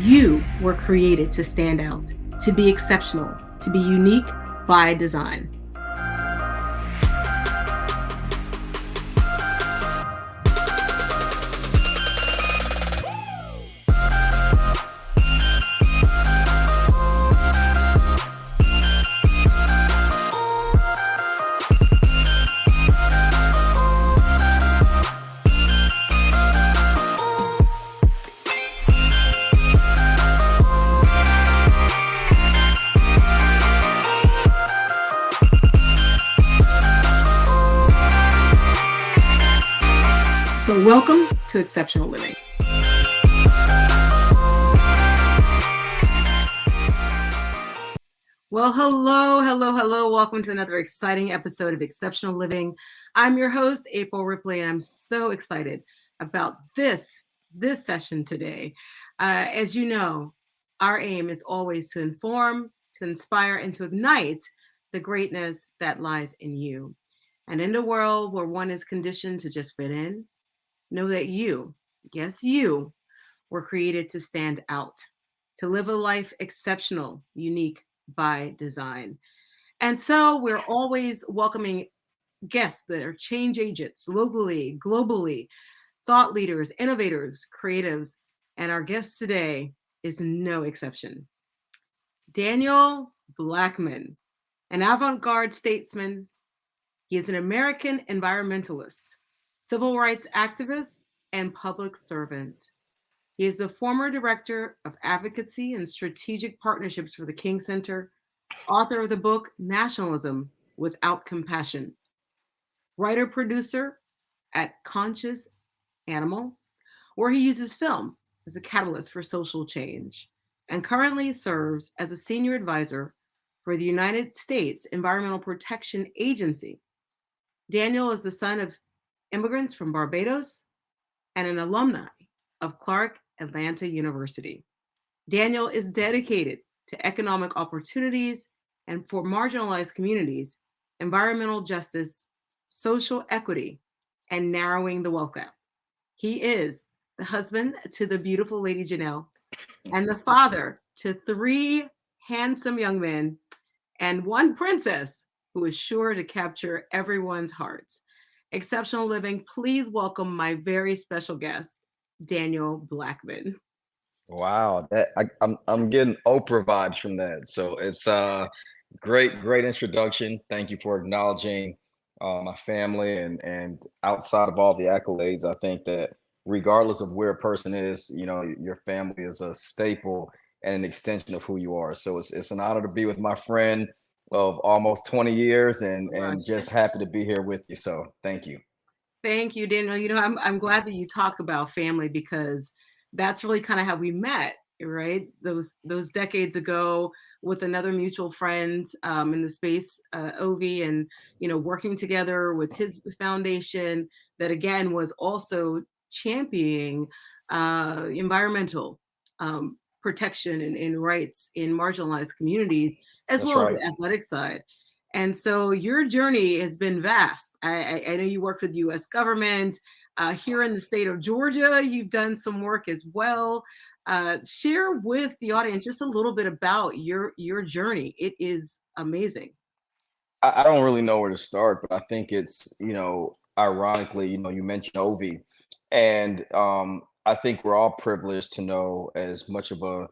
You were created to stand out, to be exceptional, to be unique by design. So welcome to Exceptional Living. Well, hello. Welcome to another exciting episode of Exceptional Living. I'm your host, April Ripley, and I'm so excited about this session today. As you know, our aim is always to inform, to inspire, and to ignite the greatness that lies in you. And in a world where one is conditioned to just fit in, know that you, yes, you, were created to stand out, to live a life exceptional, unique by design. And so we're always welcoming guests that are change agents locally, globally, thought leaders, innovators, creatives. And our guest today is no exception. Daniel Blackman, an avant-garde statesman. He is an American environmentalist, civil rights activist, and public servant. He is the former director of advocacy and strategic partnerships for the King Center, author of the book Nationalism Without Compassion, writer-producer at Conscious Animal, where he uses film as a catalyst for social change, and currently serves as a senior advisor for the United States Environmental Protection Agency. Daniel is the son of immigrants from Barbados and an alumni of Clark Atlanta University. Daniel is dedicated to economic opportunities and for marginalized communities, environmental justice, social equity, and narrowing the wealth gap. He is the husband to the beautiful Lady Janelle and the father to 3 handsome young men and 1 princess who is sure to capture everyone's hearts. Exceptional Living, please welcome my very special guest, Daniel Blackman. Wow, I'm getting Oprah vibes from that. So it's a great introduction. Thank you for acknowledging my family and outside of all the accolades, I think that regardless of where a person is, your family is a staple and an extension of who you are. So it's an honor to be with my friend of almost 20 years and just happy to be here with you. So thank you. Thank you, Daniel. I'm glad that you talk about family because that's really kind of how we met, right? Those decades ago with another mutual friend in the space, Ovi, and working together with his foundation that again was also championing environmental protection and rights in marginalized communities, as That's well right. as the athletic side. And so your journey has been vast. I know you worked with the U.S. government. Here in the state of Georgia, you've done some work as well. Share with the audience just a little bit about your journey. It is amazing. I don't really know where to start, but I think it's, ironically, you mentioned Ovi, and I think we're all privileged to know as much of a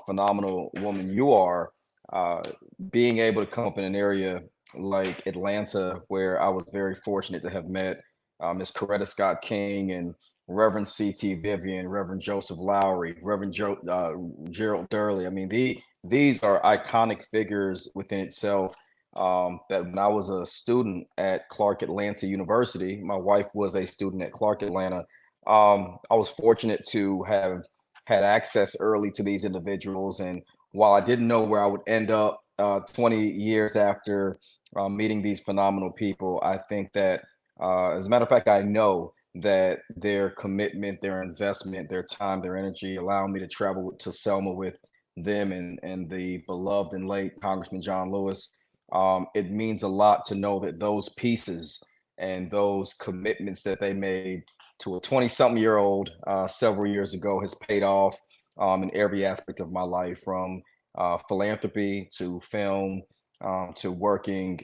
phenomenal woman you are, uh, being able to come up in an area like Atlanta, where I was very fortunate to have met Miss Coretta Scott King and Reverend C.T. Vivian, Reverend Joseph Lowry, Reverend Gerald Durley. I mean, these are iconic figures within itself. That when I was a student at Clark Atlanta University, my wife was a student at Clark Atlanta. I was fortunate to have had access early to these individuals, and while I didn't know where I would end up 20 years after meeting these phenomenal people, I think that, as a matter of fact, I know that their commitment, their investment, their time, their energy allowed me to travel to Selma with them and the beloved and late Congressman John Lewis. It means a lot to know that those pieces and those commitments that they made to a 20-something year old several years ago has paid off in every aspect of my life, from philanthropy to film to working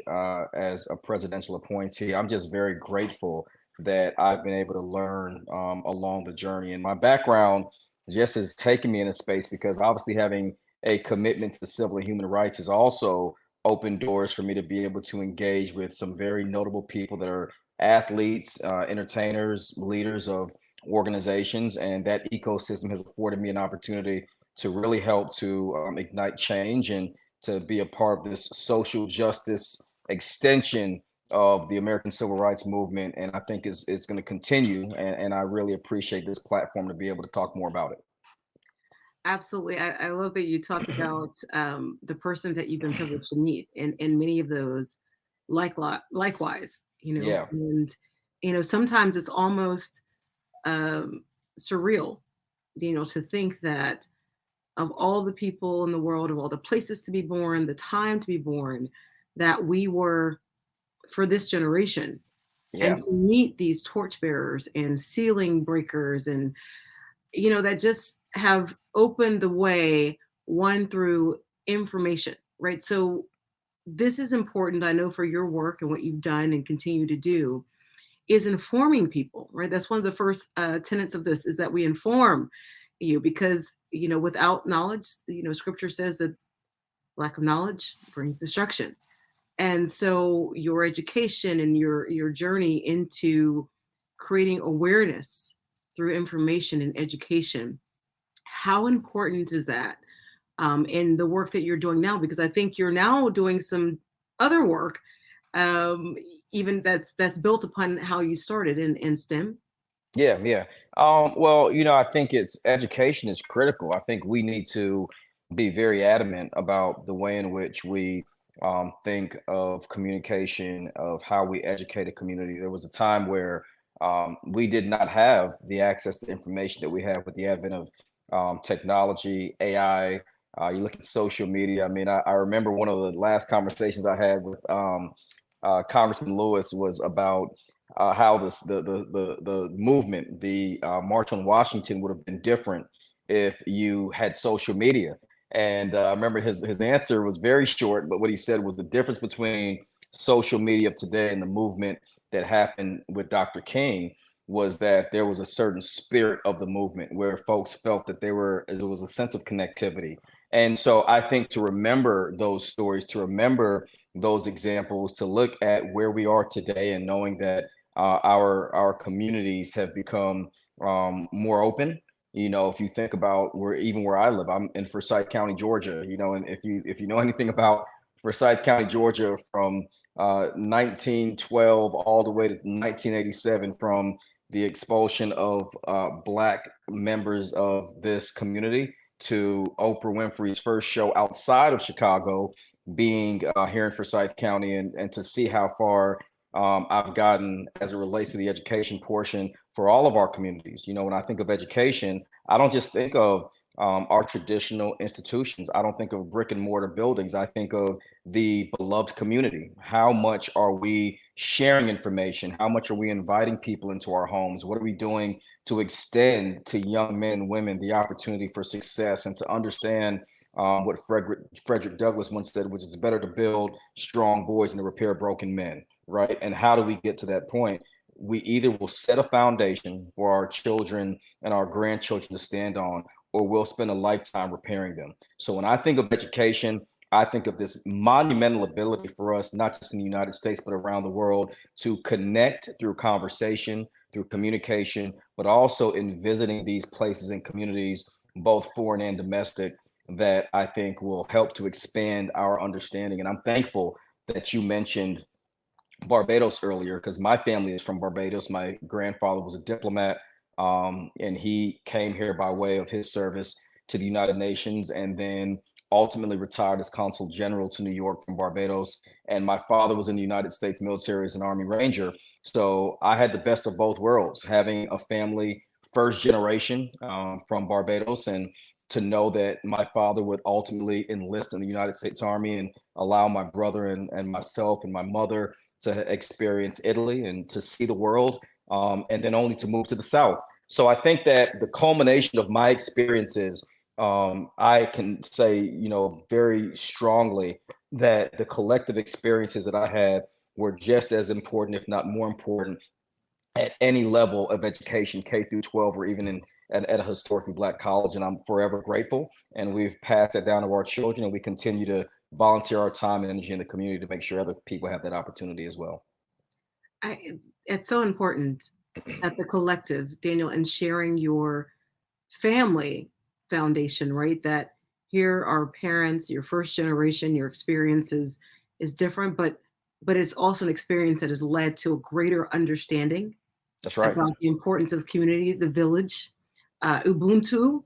as a presidential appointee. I'm just very grateful that I've been able to learn along the journey. And my background just has taken me in a space because obviously having a commitment to civil and human rights has also opened doors for me to be able to engage with some very notable people that are athletes, entertainers, leaders of organizations, and that ecosystem has afforded me an opportunity to really help to ignite change and to be a part of this social justice extension of the American Civil Rights Movement. And I think it's going to continue. And I really appreciate this platform to be able to talk more about it. Absolutely. I love that you talk about the persons that you've been privileged to meet, and many of those likewise, Yeah. and sometimes it's almost um, surreal, to think that of all the people in the world, of all the places to be born, the time to be born, that we were for this generation, and Yeah. to meet these torchbearers and ceiling breakers, and that just have opened the way, one through information, right? So this is important, I know, for your work and what you've done and continue to do, is informing people, right? That's one of the first tenets of this, is that we inform you, because without knowledge, scripture says that lack of knowledge brings destruction. And so your education and your journey into creating awareness through information and education, how important is that in the work that you're doing now? Because I think you're now doing some other work, um, even that's built upon how you started in STEM. Yeah, yeah. Well, I think it's education is critical. I think we need to be very adamant about the way in which we think of communication, of how we educate a community. There was a time where we did not have the access to information that we have with the advent of technology, AI. You look at social media. I mean, I remember one of the last conversations I had with Congressman Lewis was about how the movement, the March on Washington, would have been different if you had social media. And I remember his answer was very short, but what he said was the difference between social media of today and the movement that happened with Dr. King was that there was a certain spirit of the movement where folks felt that there was a sense of connectivity. And so I think to remember those stories, to remember those examples, to look at where we are today and knowing that our communities have become more open. If you think about where I live, I'm in Forsyth County, Georgia. And if you know anything about Forsyth County, Georgia, from 1912 all the way to 1987, from the expulsion of Black members of this community to Oprah Winfrey's first show outside of Chicago being here in Forsyth County, and to see how far I've gotten as it relates to the education portion for all of our communities. When I think of education, I don't just think of our traditional institutions. I don't think of brick and mortar buildings. I think of the beloved community. How much are we sharing information? How much are we inviting people into our homes? What are we doing to extend to young men and women the opportunity for success, and to understand what Frederick Douglass once said, which is better to build strong boys than to repair broken men, right? And how do we get to that point? We either will set a foundation for our children and our grandchildren to stand on, or we'll spend a lifetime repairing them. So when I think of education, I think of this monumental ability for us, not just in the United States, but around the world, to connect through conversation, through communication, but also in visiting these places and communities, both foreign and domestic, that I think will help to expand our understanding. And I'm thankful that you mentioned Barbados earlier, because my family is from Barbados. My grandfather was a diplomat, and he came here by way of his service to the United Nations, and then ultimately retired as consul general to New York from Barbados. And my father was in the United States military as an Army Ranger. So I had the best of both worlds, having a family first generation from Barbados, and to know that my father would ultimately enlist in the United States Army and allow my brother and myself and my mother to experience Italy and to see the world, and then only to move to the South. So I think that the culmination of my experiences I can say, very strongly that the collective experiences that I had were just as important, if not more important, at any level of education, K through 12, or even at a historically Black college. And I'm forever grateful. And we've passed that down to our children, and we continue to volunteer our time and energy in the community to make sure other people have that opportunity as well. It's so important that the collective, Daniel, and sharing your family foundation, right? That here are parents, your first generation, your experiences is different, but it's also an experience that has led to a greater understanding That's right. about the importance of community, the village, Ubuntu.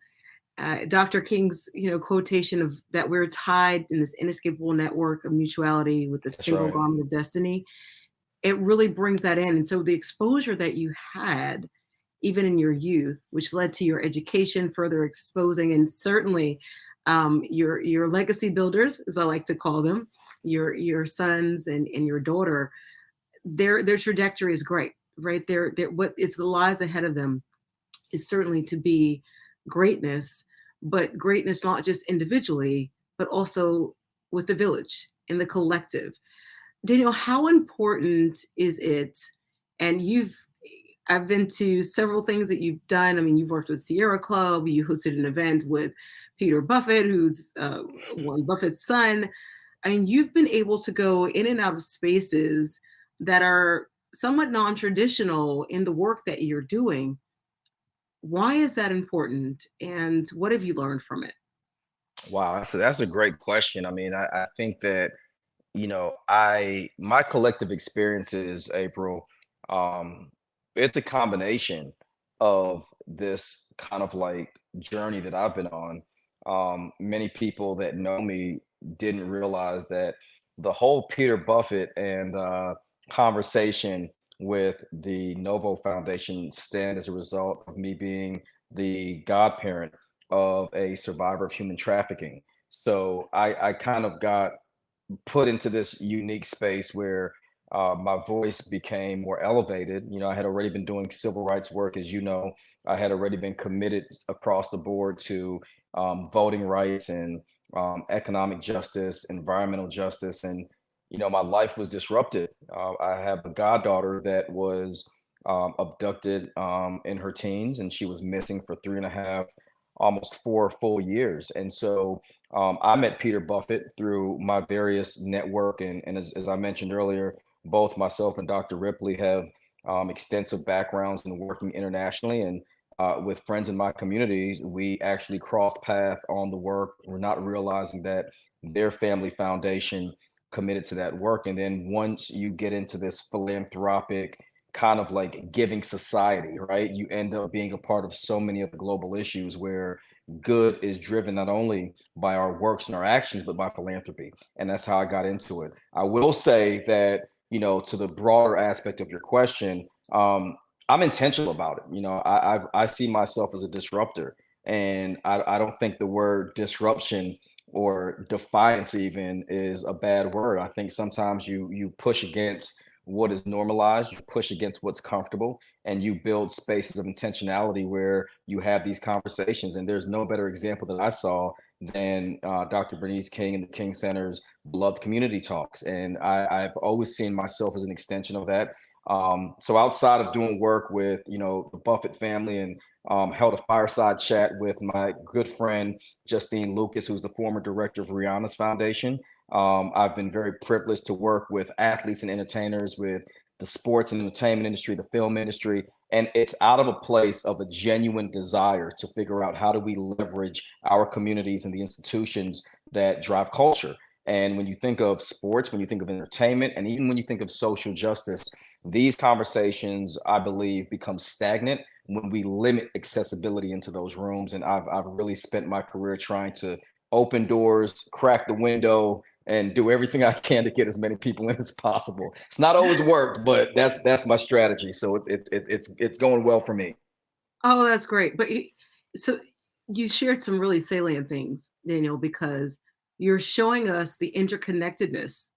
Dr. King's, quotation of that we're tied in this inescapable network of mutuality with the That's single right. garment of destiny. It really brings that in. And so the exposure that you had, even in your youth, which led to your education, further exposing, and certainly your legacy builders, as I like to call them, your sons and your daughter, their trajectory is great, right? They're what is lies ahead of them is certainly to be greatness, but greatness not just individually, but also with the village in the collective. Daniel, how important is it? And I've been to several things that you've done. I mean, you've worked with Sierra Club, you hosted an event with Peter Buffett, who's Warren Buffett's son. I mean, you've been able to go in and out of spaces that are somewhat non-traditional in the work that you're doing. Why is that important? And what have you learned from it? Wow. So that's a great question. I mean, I think that I my collective experiences, April, um, it's a combination of this kind of like journey that I've been on. Many people that know me didn't realize that the whole Peter Buffett and conversation with the Novo Foundation stand as a result of me being the godparent of a survivor of human trafficking. So I kind of got put into this unique space where my voice became more elevated. I had already been doing civil rights work, as you know. I had already been committed across the board to voting rights and economic justice, environmental justice, and my life was disrupted. I have a goddaughter that was abducted in her teens, and she was missing for 3.5, almost 4 full years, and so I met Peter Buffett through my various network, and as I mentioned earlier, both myself and Dr. Ripley have extensive backgrounds in working internationally, and with friends in my community, we actually crossed paths on the work. We're not realizing that their family foundation committed to that work, and then once you get into this philanthropic kind of like giving society, right? You end up being a part of so many of the global issues where good is driven not only by our works and our actions, but by philanthropy. And that's how I got into it. I will say that, to the broader aspect of your question, I'm intentional about it. I see myself as a disruptor. And I don't think the word disruption or defiance even is a bad word. I think sometimes you push against what is normalized, you push against what's comfortable, and you build spaces of intentionality where you have these conversations. And there's no better example that I saw than Dr. Bernice King and the King Center's beloved community talks. And I've always seen myself as an extension of that. So outside of doing work with, the Buffett family, and held a fireside chat with my good friend, Justine Lucas, who's the former director of Rihanna's foundation. I've been very privileged to work with athletes and entertainers, with the sports and entertainment industry, the film industry, and it's out of a place of a genuine desire to figure out how do we leverage our communities and the institutions that drive culture. And when you think of sports, when you think of entertainment, and even when you think of social justice, these conversations, I believe, become stagnant when we limit accessibility into those rooms. And I've really spent my career trying to open doors, crack the window, and do everything I can to get as many people in as possible. It's not always worked, but that's my strategy. So it's going well for me. Oh, that's great. So you shared some really salient things, Daniel, because you're showing us the interconnectedness,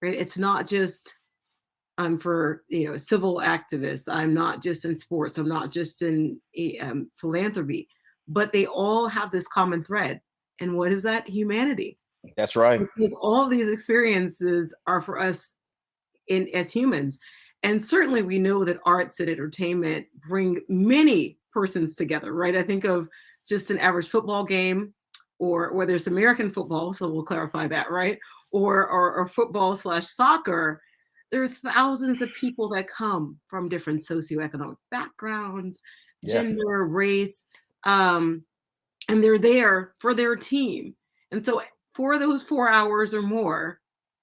right? It's not just I'm for civil activists. I'm not just in sports. I'm not just in philanthropy. but they all have this common thread. And what is that? Humanity. That's right. Because all these experiences are for us in as humans. And certainly we know that arts and entertainment bring many persons together, right? I think of just an average football game, or whether it's American football, so we'll clarify that, right? Or football slash soccer. There are thousands of people that come from different socioeconomic backgrounds, Yeah. gender, race, um, and they're there for their team. And so for those 4 hours or more,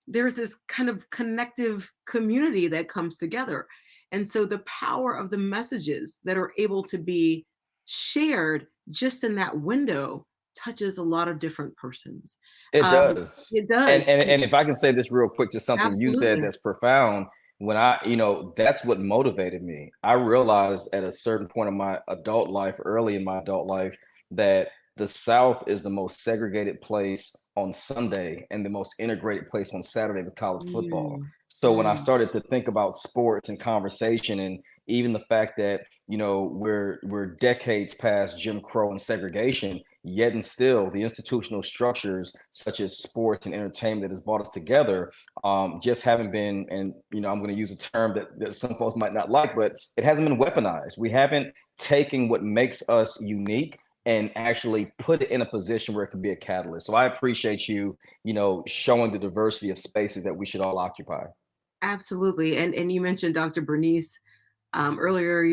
there's this kind of connective community that comes together. And so the power of the messages that are able to be shared just in that window touches a lot of different persons. It Um, does. it And, does. and and if I can say this real quick, to something you said Absolutely. that's profound, when that's what motivated me. I realized at a certain point in my adult life, early in my adult life, that the South is the most segregated place on Sunday and the most integrated place on Saturday with college football. Mm, So when I mm, started to think about sports and conversation, and even the fact that, we're decades past Jim Crow and segregation, yet and still the institutional structures such as sports and entertainment that has brought us together, just haven't been, and I'm going to use a term that some folks might not like, but it hasn't been weaponized. We haven't taken what makes us unique and actually put it in a position where it can be a catalyst. So I appreciate you, showing the diversity of spaces that we should all occupy. absolutely. And you mentioned Dr. Bernice earlier,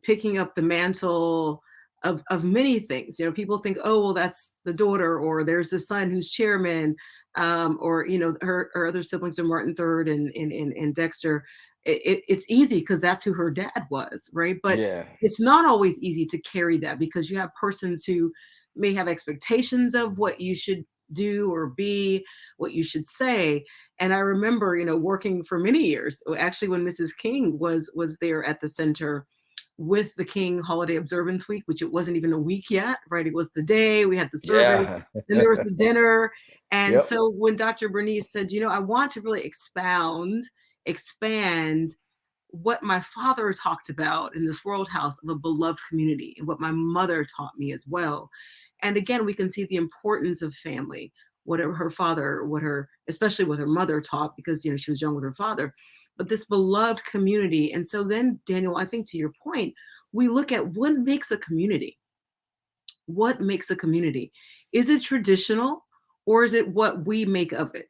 picking up the mantle of many things. People think, oh, well, that's the daughter, or there's the son who's chairman, or her other siblings are Martin Third and Dexter. It's easy because that's who her dad was, right? But Yeah. it's not always easy to carry that, because you have persons who may have expectations of what you should do or be, what you should say. And I remember, working for many years, actually, when Mrs. King was there at the center with the King Holiday Observance Week, which it wasn't even a week yet, right? It was the day, we had the service, Yeah. then there was the dinner. And Yep. so when Dr. Bernice said, I want to really expand what my father talked about in this World House of a beloved community, and what my mother taught me as well. And again, we can see the importance of family, whatever her father, especially what her mother taught, because, she was young with her father, but this beloved community. And so then, Daniel, I think to your point, we look at what makes a community. What makes a community? Is it traditional, or is it what we make of it?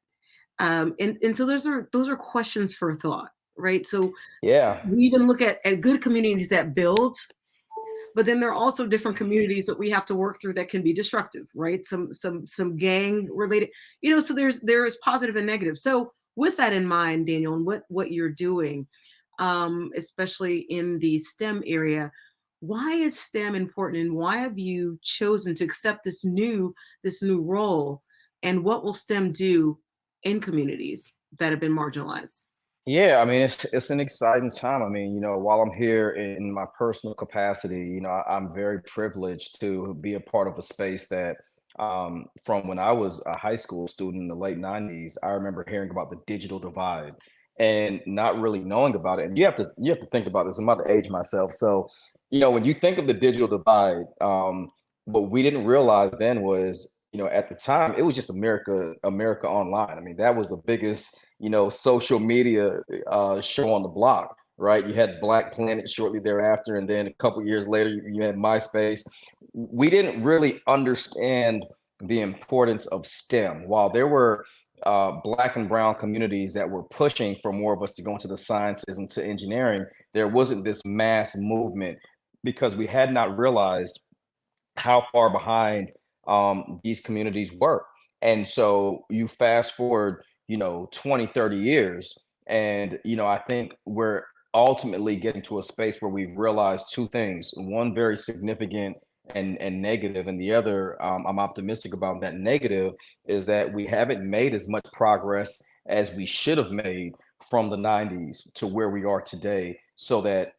And so those are questions for thought, right? So Yeah. we even look at good communities that build, but then there are also different communities that we have to work through that can be destructive, right? Some gang related, so there is positive and negative. So with that in mind, Daniel, and what you're doing, especially in the STEM area, why is STEM important, and why have you chosen to accept this new role, and what will STEM do in communities that have been marginalized? Yeah, I mean, it's an exciting time. I mean, while I'm here in my personal capacity, I'm very privileged to be a part of a space that, from when I was a high school student in the late '90s, I remember hearing about the digital divide and not really knowing about it. And you have to think about this. I'm about to age myself, so when you think of the digital divide, what we didn't realize then was, at the time, it was just America Online. I mean, that was the biggest, social media show on the block, right? You had Black Planet shortly thereafter, and then a couple years later, you had MySpace. We didn't really understand the importance of STEM. While there were Black and brown communities that were pushing for more of us to go into the sciences and to engineering, there wasn't this mass movement because we had not realized how far behind these communities were. And so you fast forward, 20, 30 years, and, I think we're ultimately getting to a space where we've realized two things. One, very significant and negative, and the other, I'm optimistic about. That negative is that we haven't made as much progress as we should have made from the 90s to where we are today, so that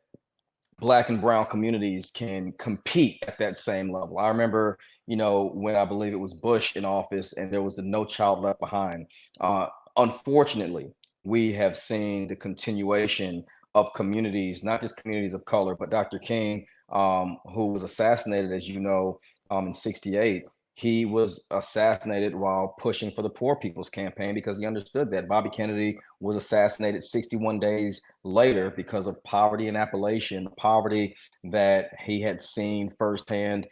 Black and brown communities can compete at that same level. I remember, when I believe it was Bush in office and there was the No Child Left Behind. Uh, Unfortunately, we have seen the continuation of communities, not just communities of color, but Dr. King, who was assassinated, as you know, in '68. He was assassinated while pushing for the Poor People's Campaign because he understood that Bobby Kennedy was assassinated 61 days later because of poverty in Appalachia, the poverty that he had seen firsthand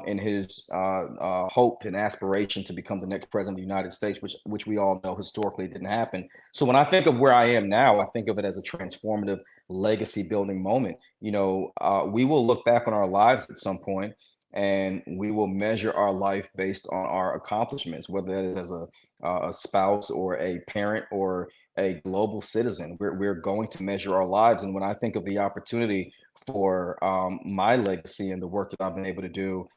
in his hope and aspiration to become the next president of the United States, which we all know historically didn't happen. So when I think of where I am now, I think of it as a transformative legacy building moment. We will look back on our lives at some point and we will measure our life based on our accomplishments, whether that is as a spouse or a parent or a global citizen. We're going to measure our lives. And when I think of the opportunity for my legacy and the work that I've been able to do,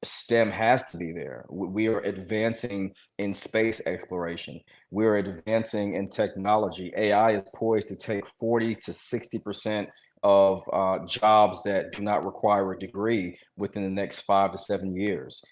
STEM has to be there. We are advancing in space exploration. We're advancing in technology. AI is poised to take 40 to 60% of jobs that do not require a degree within the next 5 to 7 years.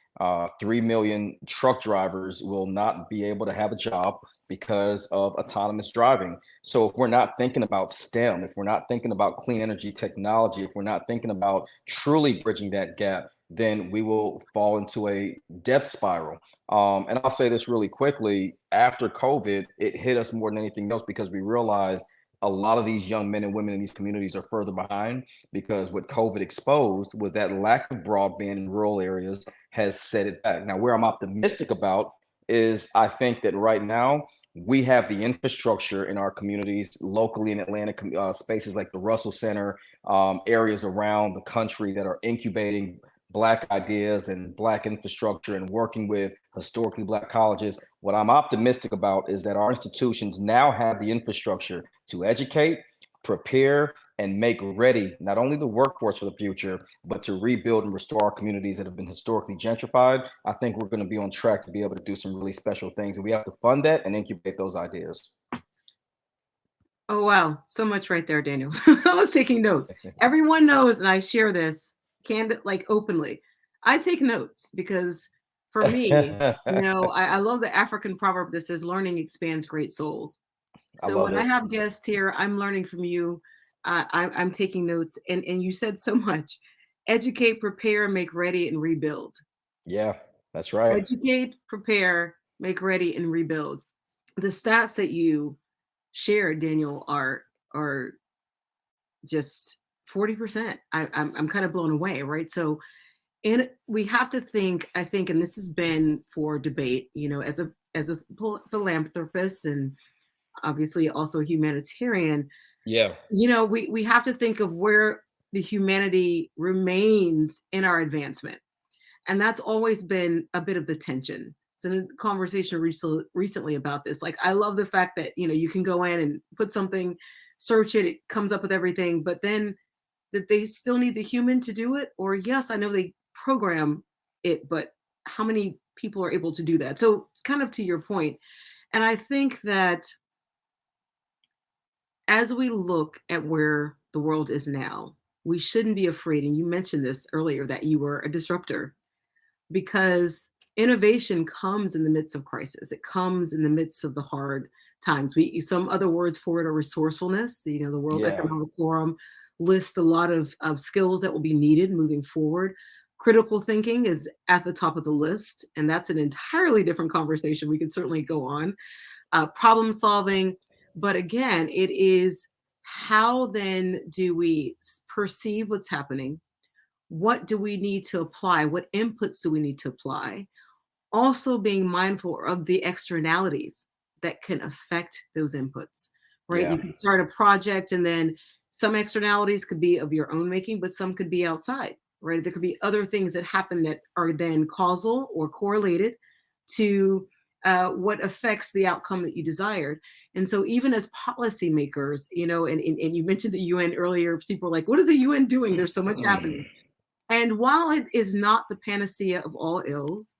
3 million truck drivers will not be able to have a job because of autonomous driving. So if we're not thinking about STEM, if we're not thinking about clean energy technology, if we're not thinking about truly bridging that gap, then we will fall into a death spiral. And I'll say this really quickly. After COVID, it hit us more than anything else because we realized a lot of these young men and women in these communities are further behind because what COVID exposed was that lack of broadband in rural areas has set it back. Now, where I'm optimistic about is I think that right now we have the infrastructure in our communities locally in Atlanta, spaces like the Russell Center, areas around the country that are incubating Black ideas and Black infrastructure and working with historically Black colleges. What I'm optimistic about is that our institutions now have the infrastructure to educate, prepare, and make ready not only the workforce for the future, but to rebuild and restore our communities that have been historically gentrified. I think we're going to be on track to be able to do some really special things, and we have to fund that and incubate those ideas. Oh, wow. So much right there, Daniel. I was taking notes. Everyone knows, and I share this like openly. I take notes because for me, I love the African proverb that says learning expands great souls. I So love when I it. have guests here, I'm learning from you. I'm taking notes, and you said so much. Educate, prepare, make ready, and rebuild. Yeah, that's right. Educate, prepare, make ready, and rebuild. The stats that you shared, Daniel, are just 40%. I'm kind of blown away, right? So, and we have to think, I think, and this has been for debate, as a philanthropist and obviously also humanitarian, Yeah. we have to think of where the humanity remains in our advancement. And that's always been a bit of the tension. So in a conversation recently about this, like I love the fact that you can go in and put something, search it, it comes up with everything, but then that they still need the human to do it. Or yes, I know they program it, but how many people are able to do that? So it's kind of to your point. And I think that as we look at where the world is now, we shouldn't be afraid. And you mentioned this earlier that you were a disruptor because innovation comes in the midst of crisis. It comes in the midst of the hard times. Some other words for it are resourcefulness. The World Yeah. Economic Forum lists a lot of skills that will be needed moving forward. Critical thinking is at the top of the list, and that's an entirely different conversation. We could certainly go on. Problem solving, but again, it is how then do we perceive what's happening? What do we need to apply? What inputs do we need to apply? Also being mindful of the externalities that can affect those inputs, right? You Yeah. can start a project and then some externalities could be of your own making, but some could be outside, right? There could be other things that happen that are then causal or correlated to what affects the outcome that you desired. And so even as policymakers, and you mentioned the UN earlier, people are like, what is the UN doing? There's so much happening. And while it is not the panacea of all ills,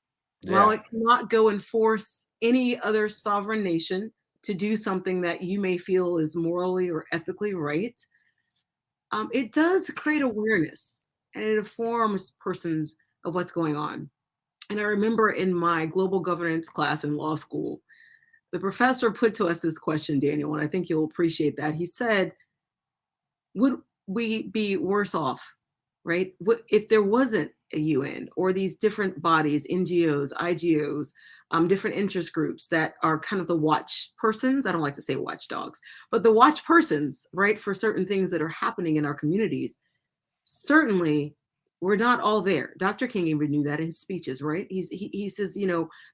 while Yeah. it cannot go and force any other sovereign nation to do something that you may feel is morally or ethically right, it does create awareness and it informs persons of what's going on. And I remember in my global governance class in law school, the professor put to us this question, Daniel, and I think you'll appreciate that. He said, would we be worse off right? If there wasn't a UN or these different bodies, NGOs, IGOs, different interest groups that are kind of the watch persons. I don't like to say watchdogs, but the watch persons, right, for certain things that are happening in our communities. Certainly, we're not all there. Dr. King even knew that in his speeches, right? He says,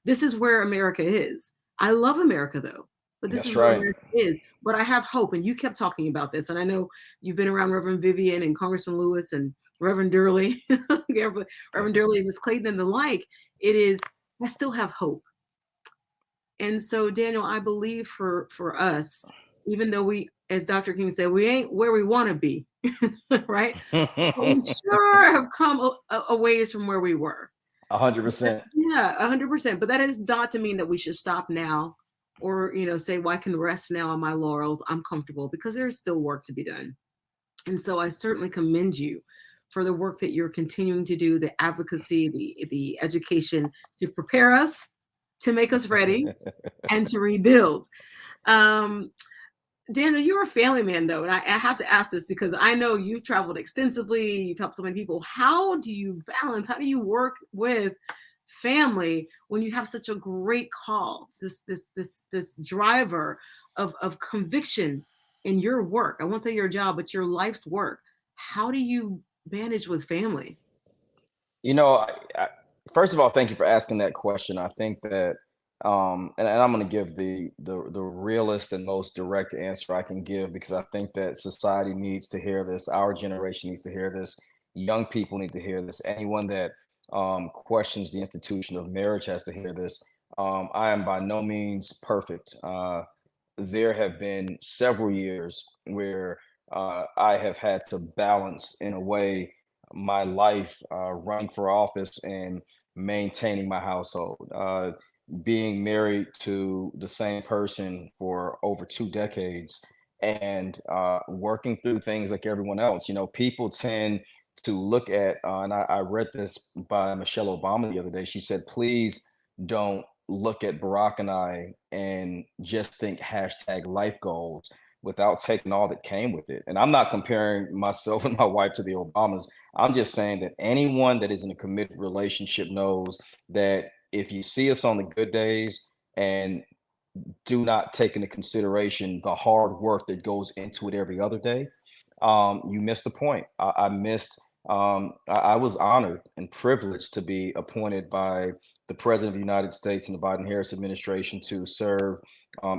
this is where America is. I love America, though, but this That's is where right. America is. But I have hope, and you kept talking about this, and I know you've been around Reverend Vivian and Congressman Lewis and Reverend Durley, Reverend Durley, Miss Clayton, and the like. It is, I still have hope. And so, Daniel, I believe for us, even though we, as Dr. King said, we ain't where we want to be, right? But we sure have come a ways from where we were. 100%. Yeah, 100%. But that is not to mean that we should stop now or, say, well, I can rest now on my laurels. I'm comfortable, because there's still work to be done. And so I certainly commend you for the work that you're continuing to do, the advocacy, the education to prepare us, to make us ready, and to rebuild. Um, Daniel, you're a family man, though, and I have to ask this because I know you've traveled extensively. You've helped so many people. How do you balance? How do you work with family when you have such a great call? This driver of conviction in your work. I won't say your job, but your life's work. How do you manage with family? You know, first of all, thank you for asking that question. I think that, and I'm going to give the realest and most direct answer I can give, because I think that society needs to hear this. Our generation needs to hear this. Young people need to hear this. Anyone that questions the institution of marriage has to hear this. I am by no means perfect. There have been several years where I have had to balance in a way my life, running for office and maintaining my household. Being married to the same person for over 2 decades, and working through things like everyone else. People tend to look at, and I read this by Michelle Obama the other day. She said, please don't look at Barack and I and just think hashtag life goals without taking all that came with it. And I'm not comparing myself and my wife to the Obamas. I'm just saying that anyone that is in a committed relationship knows that if you see us on the good days and do not take into consideration the hard work that goes into it every other day, you missed the point. I missed. I was honored and privileged to be appointed by the President of the United States and the Biden-Harris administration to serve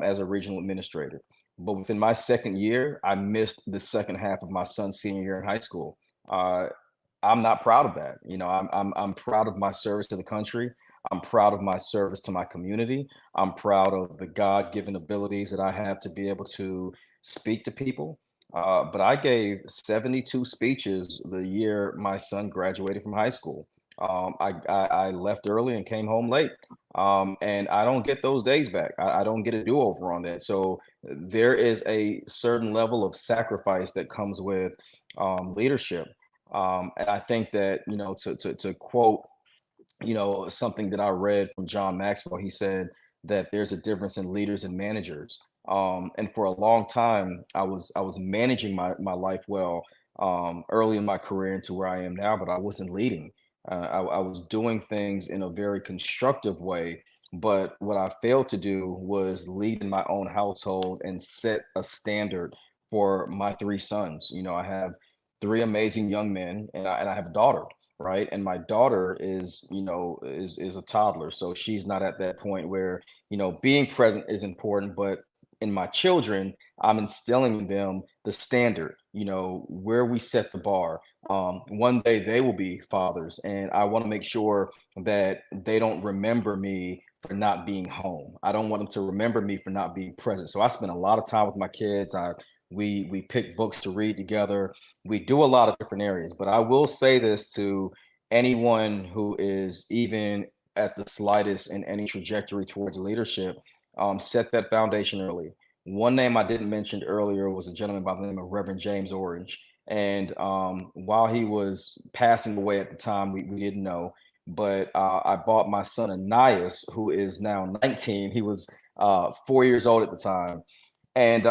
as a regional administrator. But within my second year, I missed the second half of my son's senior year in high school. Uh, I'm not proud of that. I'm proud of my service to the country. I'm proud of my service to my community. I'm proud of the God-given abilities that I have to be able to speak to people. But I gave 72 speeches the year my son graduated from high school. I left early and came home late. And I don't get those days back. I don't get a do-over on that. So there is a certain level of sacrifice that comes with leadership. And I think that, to quote, something that I read from John Maxwell, he said that there's a difference in leaders and managers. And for a long time, I was managing my life well, early in my career into where I am now, but I wasn't leading. I was doing things in a very constructive way, but what I failed to do was lead in my own household and set a standard for my three sons. I have three amazing young men, and I have a daughter, right? And my daughter is a toddler, so she's not at that point where being present is important. But in my children, I'm instilling in them the standard, where we set the bar. One day they will be fathers, and I want to make sure that they don't remember me for not being home. I don't want them to remember me for not being present. So I spend a lot of time with my kids. We pick books to read together. We do a lot of different areas. But I will say this to anyone who is even at the slightest in any trajectory towards leadership: set that foundation early. One name I didn't mention earlier was a gentleman by the name of Reverend James Orange. And while he was passing away at the time, we didn't know. But I bought my son Ananias, who is now 19. He was 4 years old at the time. And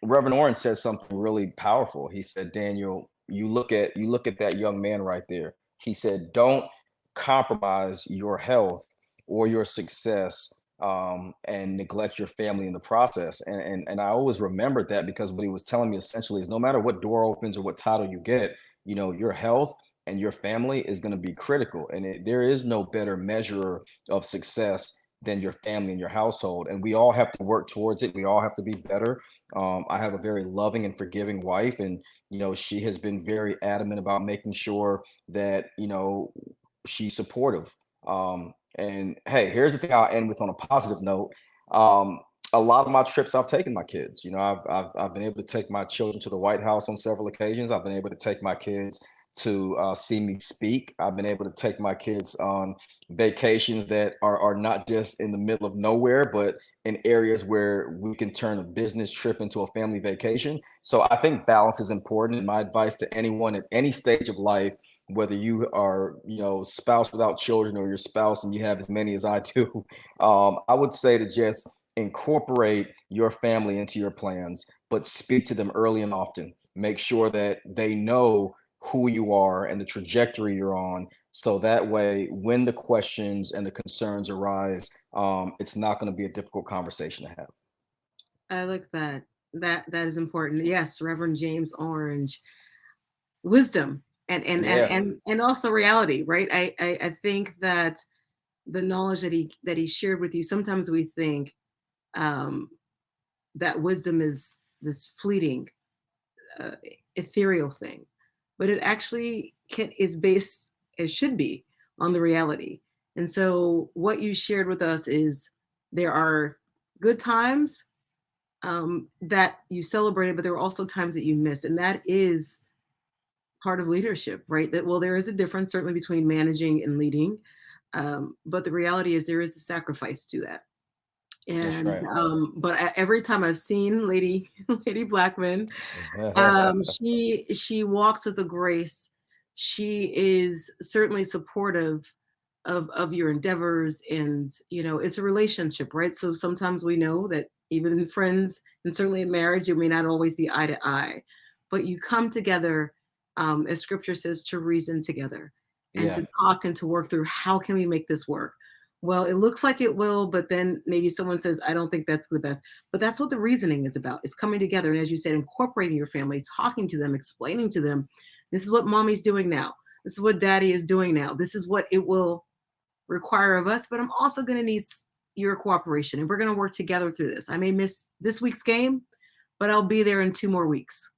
Reverend Orange said something really powerful. He said, Daniel, you look at that young man right there. He said, "Don't compromise your health or your success and neglect your family in the process." And I always remembered that because what he was telling me essentially is no matter what door opens or what title you get, your health and your family is going to be critical. And there is no better measure of success than your family and your household. And we all have to work towards it. We all have to be better. I have a very loving and forgiving wife, and she has been very adamant about making sure that she's supportive. And hey, here's the thing I'll end with on a positive note. Um, a lot of my trips I've taken my kids. I've been able to take my children to the White House on several occasions. I've been able to take my kids to see me speak. I've been able to take my kids on vacations that are not just in the middle of nowhere, but in areas where we can turn a business trip into a family vacation. So I think balance is important. And my advice to anyone at any stage of life, whether you are, spouse without children or your spouse and you have as many as I do, I would say to just incorporate your family into your plans, but speak to them early and often. Make sure that they know who you are and the trajectory you're on. So that way, when the questions and the concerns arise, it's not going to be a difficult conversation to have. I like that. That is important. Yes, Reverend James Orange, wisdom Yeah, and also reality, right? I think that the knowledge that he shared with you, sometimes we think um, that wisdom is this fleeting, uh, ethereal thing, but it actually is based, it should be, on the reality. And so what you shared with us is there are good times that you celebrated, but there are also times that you miss, and that is part of leadership, right? That, well, there is a difference certainly between managing and leading, but the reality is there is a sacrifice to that. that's And right. but every time I've seen Lady Blackman, she walks with a grace. She is certainly supportive of your endeavors, and it's a relationship, right? So sometimes we know that even in friends and certainly in marriage, it may not always be eye to eye, but you come together, as Scripture says, to reason together and Yeah. to talk and to work through how can we make this work. Well, it looks like it will, but then maybe someone says, I don't think that's the best. But that's what the reasoning is about, is coming together. And as you said, incorporating your family, talking to them, explaining to them, this is what mommy's doing now. This is what daddy is doing now. This is what it will require of us, but I'm also going to need your cooperation. And we're going to work together through this. I may miss this week's game, but I'll be there in 2 more weeks.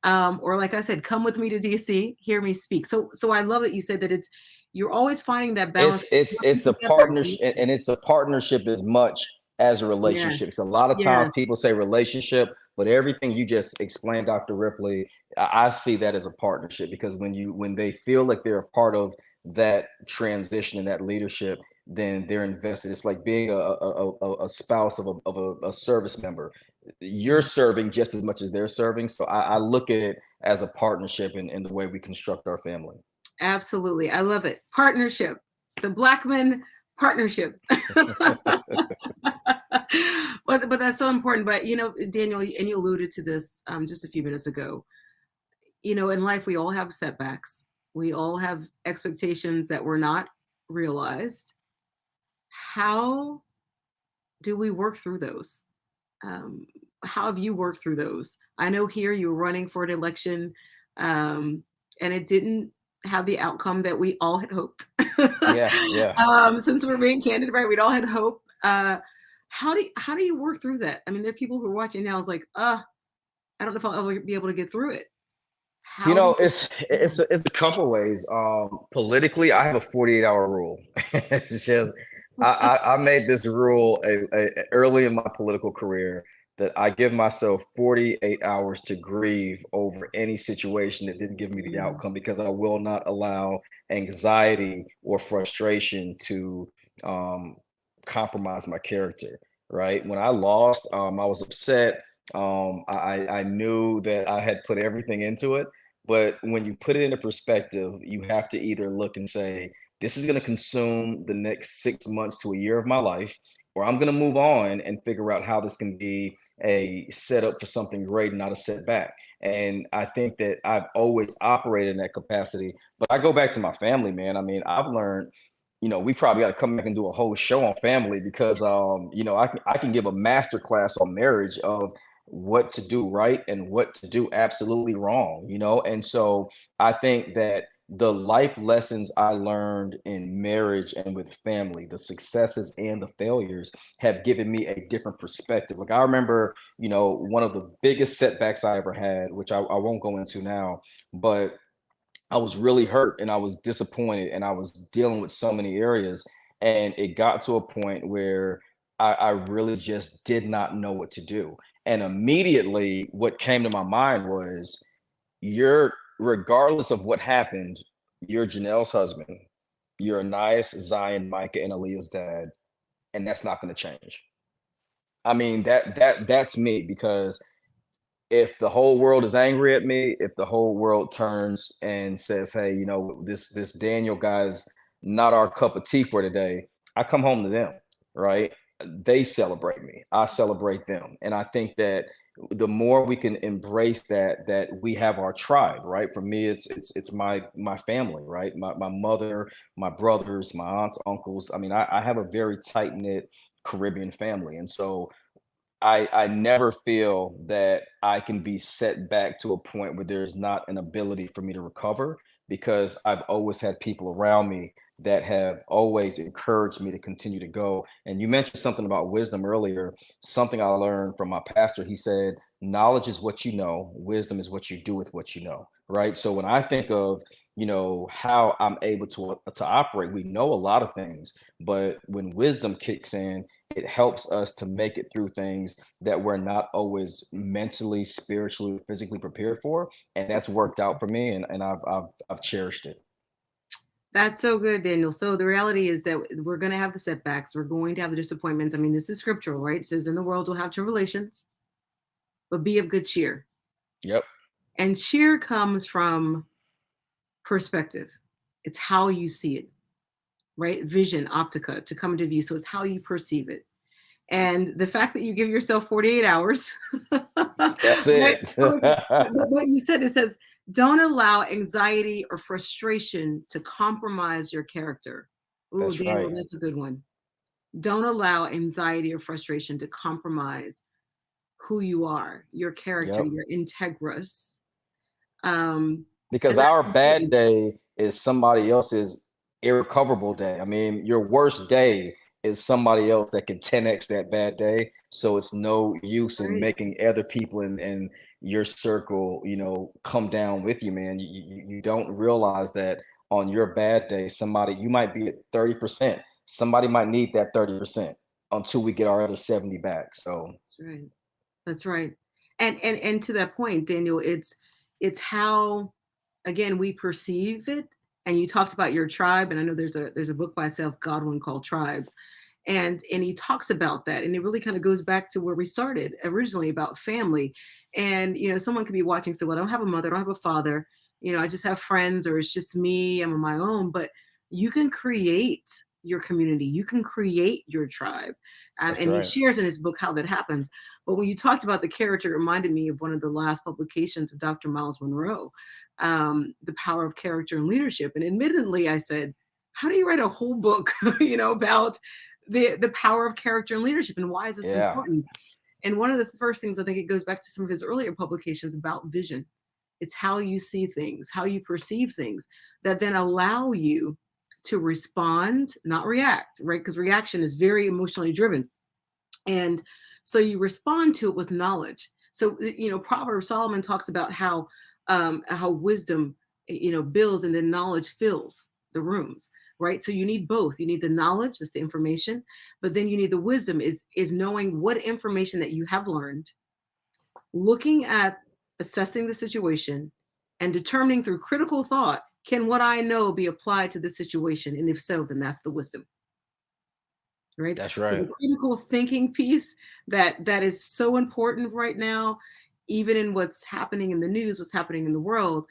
Or like I said, come with me to DC, hear me speak. So I love that you said that you're always finding that balance. It's a partnership, and it's a partnership as much as a relationship. Yes, So a lot of times yes. people say relationship, but everything you just explained, Dr. Ripley, I see that as a partnership, because when they feel like they're a part of that transition and that leadership, then they're invested. It's like being a spouse of a service member. You're Yeah. serving just as much as they're serving. So I look at it as a partnership in the way we construct our family. Absolutely. I love it. Partnership. The Blackman partnership. But that's so important. But Daniel, and you alluded to this just a few minutes ago. In life we all have setbacks. We all have expectations that were not realized. How do we work through those? Um, how have you worked through those? I know here you were running for an election, um, and it didn't have the outcome that we all had hoped. Yeah, yeah. Since we're being candid, right? We'd all had hope. How do you work through that? I mean, there are people who are watching now. It's like, I don't know if I'll ever be able to get through it. How do you? It's a couple ways. Politically, I have a 48-hour rule. It's just I made this rule early in my political career that I give myself 48 hours to grieve over any situation that didn't give me the Mm, outcome, because I will not allow anxiety or frustration to um, compromise my character. Right? When I lost, I was upset. I knew that I had put everything into it, but when you put it into perspective, you have to either look and say, this is going to consume the next 6 months to a year of my life, or I'm going to move on and figure out how this can be a setup for something great, not a setback. And I think that I've always operated in that capacity. But I go back to my family, man. I mean, I've learned, we probably got to come back and do a whole show on family because, I can give a master class on marriage of what to do right and what to do absolutely wrong, And so I think that the life lessons I learned in marriage and with family, the successes and the failures have given me a different perspective. Like I remember, one of the biggest setbacks I ever had, which I won't go into now, but I was really hurt and I was disappointed and I was dealing with so many areas. And it got to a point where I really just did not know what to do. And immediately, what came to my mind was, you're, regardless of what happened, you're Janelle's husband, you're Anais, Zion, Micah, and Aaliyah's dad, and that's not going to change. I mean, that's me, because if the whole world is angry at me, if the whole world turns and says, "Hey, this Daniel guy's not our cup of tea for today," I come home to them, right? They celebrate me, I celebrate them, and I think that the more we can embrace that we have our tribe, right? For me, it's my family, right? My mother, my brothers, my aunts, uncles. I mean, I have a very tight knit Caribbean family, and so I never feel that I can be set back to a point where there's not an ability for me to recover, because I've always had people around me that have always encouraged me to continue to go. And you mentioned something about wisdom earlier, something I learned from my pastor. He said, knowledge is what you know, wisdom is what you do with what you know. Right. So when I think of, how I'm able to operate, we know a lot of things, but when wisdom kicks in, it helps us to make it through things that we're not always mentally, spiritually, physically prepared for. And that's worked out for me, and I've cherished it. That's so good, Daniel. So the reality is that we're going to have the setbacks. We're going to have the disappointments. I mean, this is scriptural, right? It says, in the world we'll have tribulations, but be of good cheer. Yep. And cheer comes from perspective. It's how you see it, right? Vision, optica, to come into view. So it's how you perceive it. And the fact that you give yourself 48 hours. That's Right? it. What you said, it says, don't allow anxiety or frustration to compromise your character. Ooh, That's Daniel, right. that's a good one. Don't allow anxiety or frustration to compromise who you are, your character, Yep. your integrous. Because And our that's bad important. day is somebody else's irrecoverable day. I mean, your worst day is somebody else that can 10x that bad day. So it's no use in Right. making other people in your circle, come down with you, man. You don't realize that on your bad day, you might be at 30%. Somebody might need that 30% until we get our other 70 back. So That's right. That's right. And to that point, Daniel, it's how, again, we perceive it. And you talked about your tribe, and I know there's a book by Seth Godwin called Tribes, and he talks about that, and it really kind of goes back to where we started originally, about family. And someone could be watching, say, well, I don't have a mother, I don't have a father, I just have friends, or it's just me, I'm on my own. But you can create your community, you can create your tribe. that's And he right. shares in his book how that happens. But when you talked about the character, it reminded me of one of the last publications of Dr. Miles Monroe, The Power of Character and Leadership. And admittedly, I said, how do you write a whole book, about the power of character and leadership, and why is this Yeah, important? And one of the first things, I think it goes back to some of his earlier publications about vision. It's how you see things, how you perceive things, that then allow you to respond, not react, right? Because reaction is very emotionally driven. And so you respond to it with knowledge. So, Proverbs, Solomon talks about how wisdom, builds, and then knowledge fills the rooms, right? So you need both. You need the knowledge, that's the information, but then you need the wisdom, is knowing what information that you have learned, looking at, assessing the situation, and determining through critical thought, can what I know be applied to the situation? And if so, then that's the wisdom. Right. that's So right. the critical thinking piece, that is so important right now, even in what's happening in the news, what's happening in the world.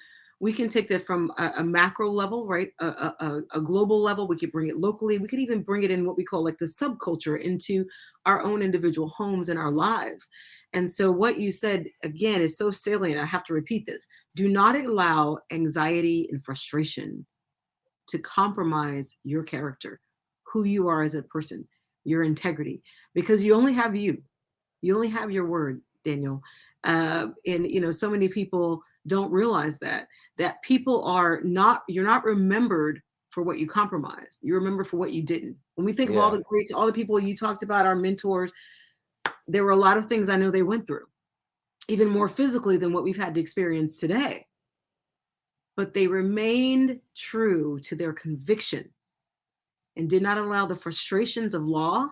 we can take that from a macro level, right? A global level. We could bring it locally. We could even bring it in what we call like the subculture into our own individual homes and our lives. And so what you said again is so salient. I have to repeat this. Do not allow anxiety and frustration to compromise your character, who you are as a person, your integrity, because you only have you. You only have your word, Daniel. And so many people don't realize that people are not. You're not remembered for what you compromised. You remember for what you didn't. When we think of all Yeah. the greats, all the people you talked about, our mentors, there were a lot of things I know they went through, even more physically than what we've had to experience today. But they remained true to their conviction and did not allow the frustrations of law,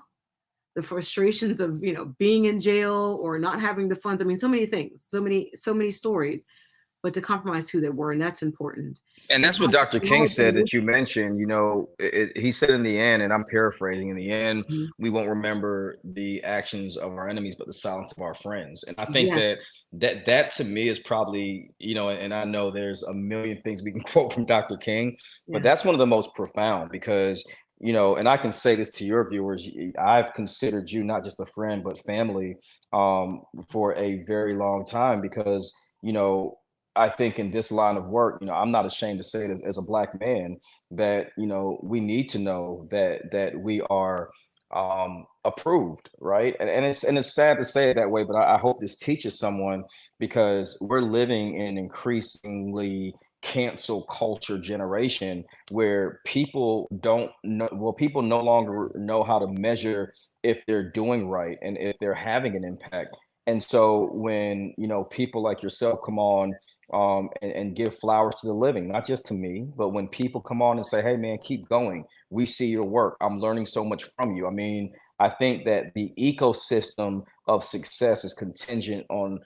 the frustrations of being in jail or not having the funds. I mean, so many things, so many stories, but to compromise who they were, and that's important. And And that's what have Dr. King said that you mentioned. He said in the end, and I'm paraphrasing, in the end, we won't remember the actions of our enemies, but the silence of our friends. And I think yes, that to me is probably, and I know there's a million things we can quote from Dr. King, but yeah, that's one of the most profound because, and I can say this to your viewers, I've considered you not just a friend, but family for a very long time because, you know, I think in this line of work, I'm not ashamed to say it as a black man that, we need to know that we are approved, right? And it's sad to say it that way, but I hope this teaches someone because we're living in an increasingly cancel culture generation where people don't know, well, people no longer know how to measure if they're doing right and if they're having an impact. And so when, people like yourself come on and give flowers to the living, not just to me, but when people come on and say, "Hey, man, keep going. We see your work. I'm learning so much from you." I mean, I think that the ecosystem of success is contingent on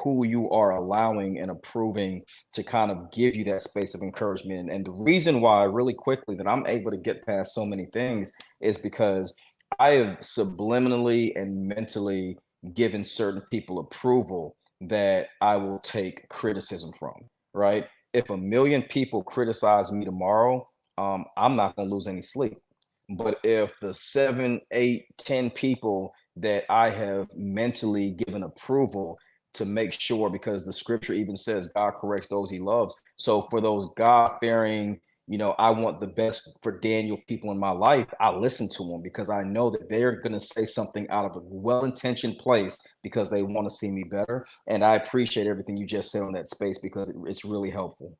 who you are allowing and approving to kind of give you that space of encouragement. And the reason why, really quickly, that I'm able to get past so many things is because I have subliminally and mentally given certain people approval that I will take criticism from, right? If a million people criticize me tomorrow, I'm not going to lose any sleep. But if the 7, 8, 10 people that I have mentally given approval to make sure, because the scripture even says God corrects those he loves. So for those God fearing, I want the best for Daniel people in my life. I listen to them because I know that they're going to say something out of a well intentioned place because they want to see me better. And I appreciate everything you just said on that space because it's really helpful.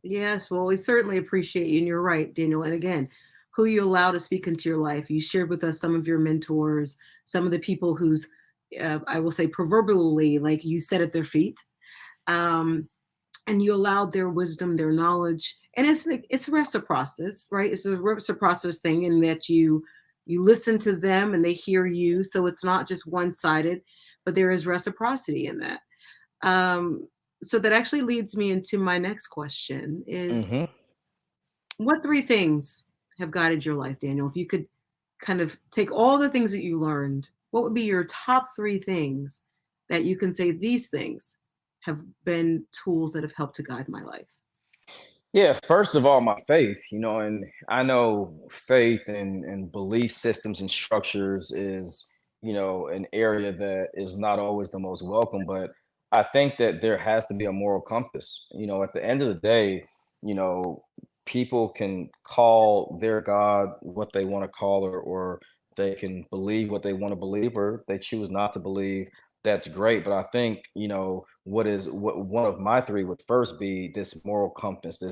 yes. Well, we certainly appreciate you, and you're right, Daniel. And again, who you allow to speak into your life. You shared with us some of your mentors, some of the people who's, I will say, proverbially, like you sat at their feet. Um, and you allowed their wisdom, their knowledge, and it's reciprocity, right? It's a reciprocity thing in that you listen to them and they hear you, so it's not just one sided, but there is reciprocity in that. Um, so that actually leads me into my next question: is Hmm. what three things have guided your life, Daniel? If you could kind of take all the things that you learned, what would be your top three things that you can say these things have been tools that have helped to guide my life? Yeah, first of all, my faith, and I know faith and belief systems and structures is, an area that is not always the most welcome, but I think that there has to be a moral compass. At the end of the day, you know, people can call their God what they want to call or they can believe what they want to believe, or if they choose not to believe, that's great. But I think, what one of my three would first be this moral compass,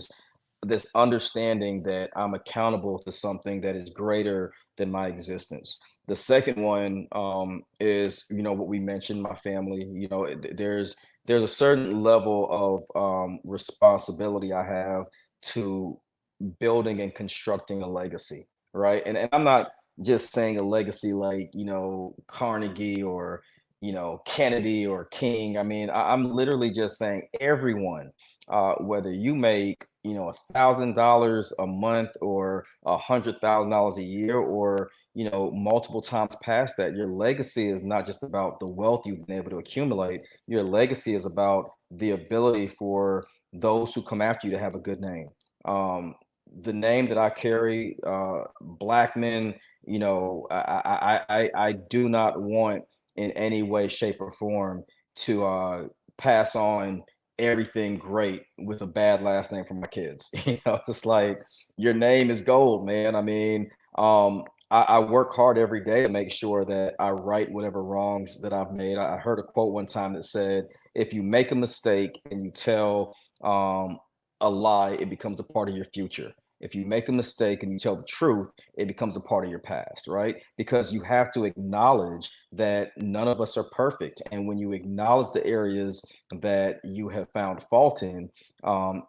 this understanding that I'm accountable to something that is greater than my existence. The second one is, what we mentioned, my family. There's a certain level of responsibility I have to building and constructing a legacy, right? And I'm not just saying a legacy like, Carnegie or, Kennedy or King. I mean, I'm literally just saying everyone, whether you make, $1,000 a month or $100,000 a year or, multiple times past that, your legacy is not just about the wealth you've been able to accumulate. Your legacy is about the ability for those who come after you to have a good name. Um, the name that I carry, Blackman, I do not want in any way, shape, or form to pass on everything great with a bad last name for my kids. It's like your name is gold, man. I mean, I work hard every day to make sure that I right whatever wrongs that I've made. I heard a quote one time that said, if you make a mistake and you tell um, a lie, it becomes a part of your future. If you make a mistake and you tell the truth, it becomes a part of your past, right? Because you have to acknowledge that none of us are perfect. And when you acknowledge the areas that you have found fault in,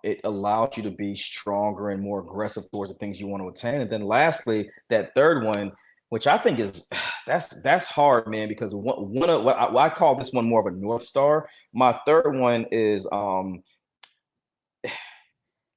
it allows you to be stronger and more aggressive towards the things you want to attain. And then lastly, that third one, which I think is that's hard, man, because one of what I call this one more of a North Star. My third one is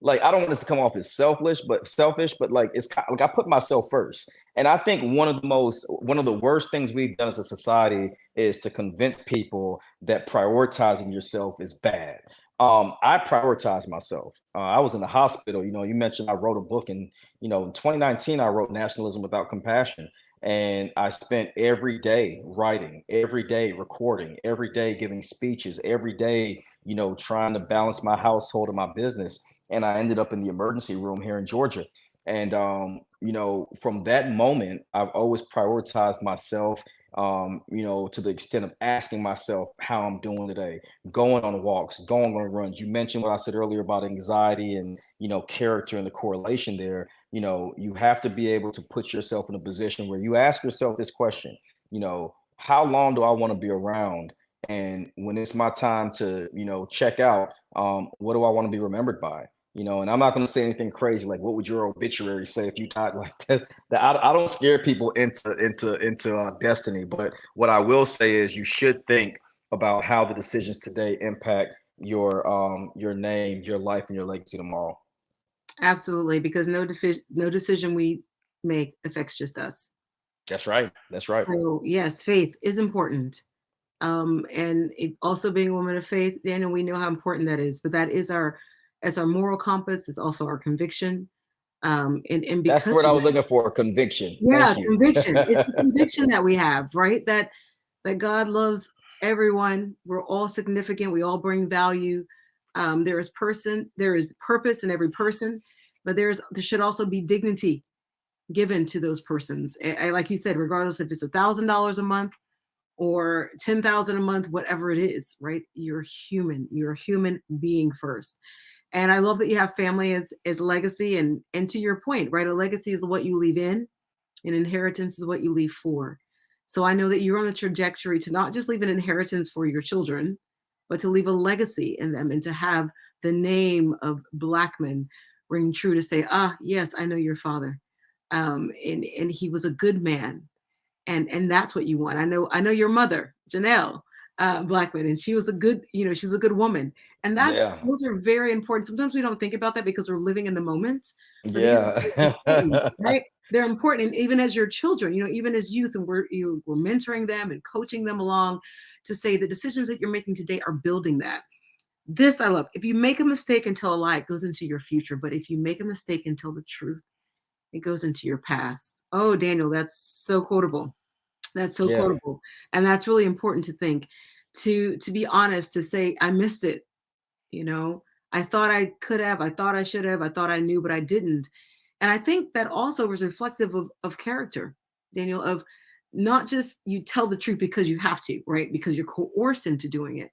like I don't want this to come off as selfish, but like like I put myself first. And I think one of the worst things we've done as a society is to convince people that prioritizing yourself is bad. I prioritize myself. I was in the hospital. You mentioned I wrote a book in 2019. I wrote Nationalism Without Compassion, and I spent every day writing, every day recording, every day giving speeches, every day trying to balance my household and my business, and I ended up in the emergency room here in Georgia. And from that moment, I've always prioritized myself. To the extent of asking myself how I'm doing today, going on walks, going on runs. You mentioned what I said earlier about anxiety and character and the correlation there. You have to be able to put yourself in a position where you ask yourself this question. How long do I want to be around? And when it's my time to check out, what do I want to be remembered by? And I'm not going to say anything crazy like what would your obituary say if you died like this. I don't scare people into destiny, but what I will say is you should think about how the decisions today impact your name, your life, and your legacy tomorrow. Absolutely, because no decision we make affects just us. That's right. That's right. So yes, faith is important. And also being a woman of faith, Daniel, we know how important that is. But that is as our moral compass, is also our conviction. And That's because what of I was that, looking for. Conviction. yeah, Thank you. conviction. It's the conviction that we have, right? That God loves everyone. We're all significant. We all bring value. There is purpose in every person, but there should also be dignity given to those persons. Like you said, regardless if it's $1,000 a month or 10,000 a month, whatever it is, right? You're human. You're a human being first. And I love that you have family as legacy. And to your point, right? A legacy is what you leave in, an inheritance is what you leave for. So I know that you're on a trajectory to not just leave an inheritance for your children, but to leave a legacy in them and to have the name of Blackman ring true, to say, yes, I know your father. And he was a good man. And that's what you want. I know your mother, Janelle Blackman, and she was a good woman. And Yeah. those are very important. Sometimes we don't think about that because we're living in the moment, but these are very important, Yeah. right? They're important. And even as your children, even as youth, and we're mentoring them and coaching them along, to say the decisions that you're making today are building that. This I love. If you make a mistake and tell a lie, it goes into your future. But if you make a mistake and tell the truth, it goes into your past. Oh, Daniel, that's so quotable. That's so Yeah. quotable. And that's really important to think, to be honest, to say, I missed it. You know, I thought I could have, I thought I should have, I thought I knew, but I didn't. And I think that also was reflective of character, Daniel, of not just you tell the truth because you have to, right? Because you're coerced into doing it.